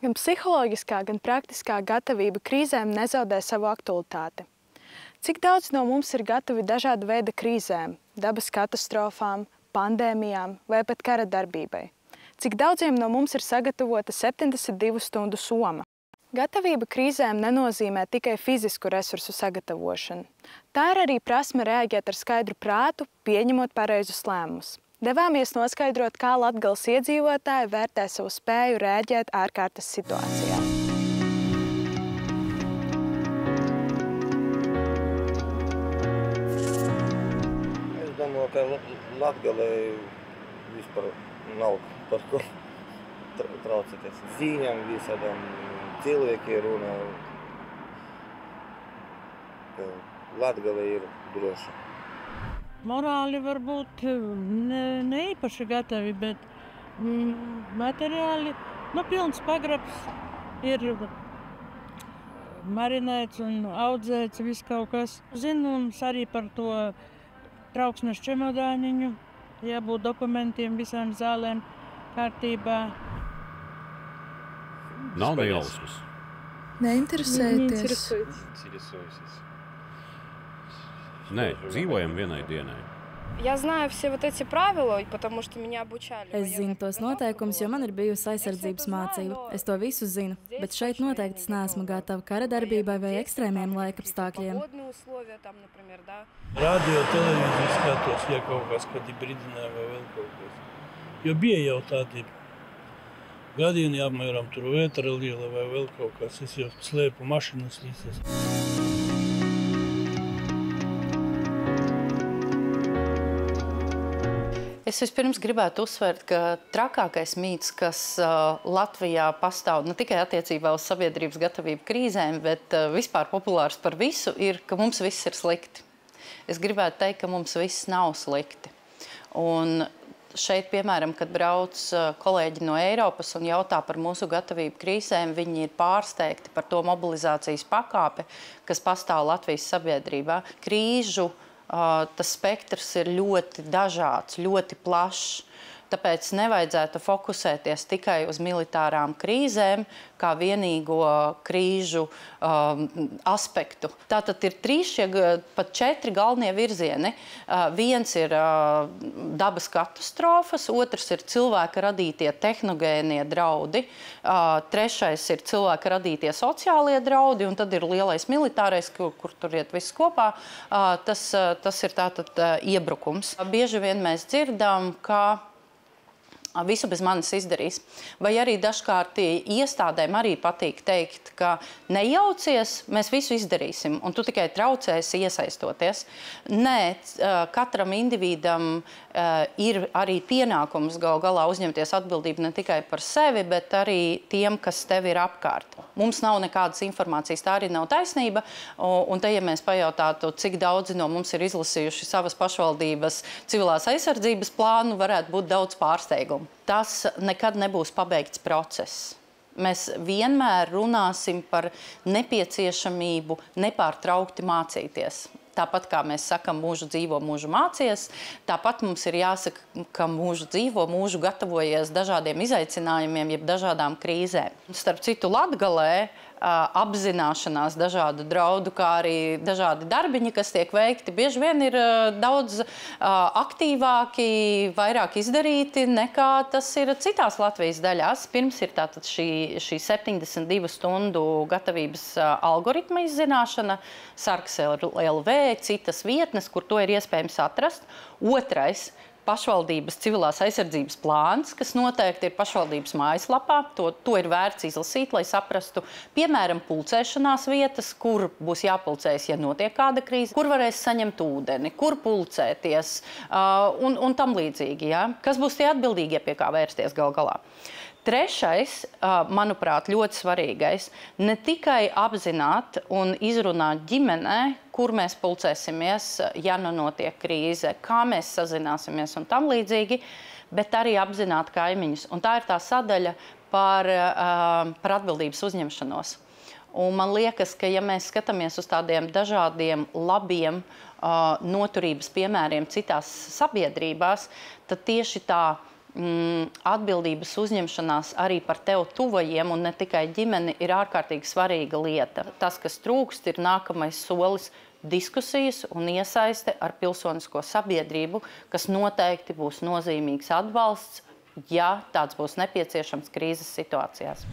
Gan psiholoģiskā, gan praktiskā gatavība krīzēm nezaudē savu aktualitāti. Cik daudz no mums ir gatavi dažāda veida krīzēm, dabas katastrofām, pandēmijām vai pat kara darbībai? Cik daudziem no mums ir sagatavota 72 stundu soma? Gatavība krīzēm nenozīmē tikai fizisku resursu sagatavošanu. Tā ir arī prasme reaģēt ar skaidru prātu, pieņemot pareizus lēmumus. Devāmies noskaidrot, kā Latgales iedzīvotāji vērtē savu spēju reaģēt ārkārtas situācijā. Es domāju, ka Latgalē vispār nav par ko traucēties. Ziņām visādām cilvēki runā, ka Latgalē ir droši. Morāli varbūt ne īpaši gatavi, bet materiāli, pilns pagrabs ir marinēts un audzēts viss kaut kas. Zinu arī par to trauksmes čemodāniņu, jābūt dokumentiem, visām zālēm kārtībā. Nav nejausmas. Neinteresēties. Nē, dzīvojam vienai dienai. Я знаю все вот эти правила, потому что меня обучали. Es zinu tos noteikumus, jo man ir bijusi aizsardzības mācība. Es to visu zinu, bet šeit noteikti es neesmu gatava kara darbībai vai ekstrēmiem laikapstākļiem. Radio, televīziju skatos, ja kaut kas, kad ir brīdināja vai vēl kaut kas. Jo bija jau tādi gadījumi, apmēram tur vētra liela vai vēl kaut kas. Es jau slēpu mašinas visas. Es vispirms gribētu uzsvērt, ka trakākais mīts, kas Latvijā pastāv ne tikai attiecībā uz sabiedrības gatavību krīzēm, bet vispār populārs par visu, ir, ka mums viss ir slikti. Es gribētu teikt, ka mums viss nav slikti. Un šeit, piemēram, kad brauc kolēģi no Eiropas un jautā par mūsu gatavību krīzēm, viņi ir pārsteigti par to mobilizācijas pakāpi, kas pastāv Latvijas sabiedrībā. Krīžu tas spektrs ir ļoti dažāds, ļoti plašs. Tāpēc nevajadzētu fokusēties tikai uz militārām krīzēm, kā vienīgo krīžu aspektu. Tātad ir pat 4 galvenie virzieni. Viens ir dabas katastrofas, otrs ir cilvēka radītie tehnogēnie draudi, trešais ir cilvēka radītie sociālie draudi, un tad ir lielais militārais, kur tur iet viss kopā. Tas ir tātad iebrukums. Bieži vien mēs dzirdam, ka visu bez manis izdarīs. Vai arī dažkārt iestādēm arī patīk teikt, ka nejaucies, mēs visu izdarīsim, un tu tikai traucēsi iesaistoties. Nē, katram individam ir arī pienākums gal galā uzņemties atbildību ne tikai par sevi, bet arī tiem, kas tev ir apkārt. Mums nav nekādas informācijas, tā arī nav taisnība, un te, ja mēs pajautātu, cik daudzi no mums ir izlasījuši savas pašvaldības civilās aizsardzības plānu, varētu būt daudz pārsteigumu. Tas nekad nebūs pabeigts process. Mēs vienmēr runāsim par nepieciešamību nepārtraukti mācīties. Tāpat kā mēs sakam, mūžu dzīvo, mūžu mācies, tāpat mums ir jāsaka, ka mūžu dzīvo, mūžu gatavojies dažādiem izaicinājumiem, jeb dažādām krīzēm. Starp citu, Latgalē apzināšanās dažādu draudu, kā arī dažādi darbiņi, kas tiek veikti, bieži vien ir daudz aktīvāki, vairāk izdarīti nekā tas ir citās Latvijas daļās. Pirms ir tātad šī 72 stundu gatavības algoritma izzināšana, Sargs LV, citas vietnes, kur to ir iespējams atrast. Otrais – pašvaldības civilās aizsardzības plāns, kas noteikti ir pašvaldības mājaslapā. To ir vērts izlasīt, lai saprastu, piemēram, pulcēšanās vietas, kur būs jāpulcējas, ja notiek kāda krīze, kur varēs saņemt ūdeni, kur pulcēties un tam līdzīgi. Ja? Kas būs tie atbildīgie, pie kā vērsties gal galā? Trešais, manuprāt, ļoti svarīgais, ne tikai apzināt un izrunāt ģimenē, kur mēs pulcēsimies, ja nu notiek krīze, kā mēs sazināsimies un tam līdzīgi, bet arī apzināt kaimiņus. Un tā ir tā sadaļa par atbildības uzņemšanos. Un man liekas, ka ja mēs skatāmies uz tādiem dažādiem labiem noturības piemēriem citās sabiedrībās, tad tieši tā atbildības uzņemšanās arī par tev tuvajiem un ne tikai ģimeni ir ārkārtīgi svarīga lieta. Tas, kas trūkst, ir nākamais solis diskusijas un iesaiste ar pilsonisko sabiedrību, kas noteikti būs nozīmīgs atbalsts, ja tāds būs nepieciešams krīzes situācijās.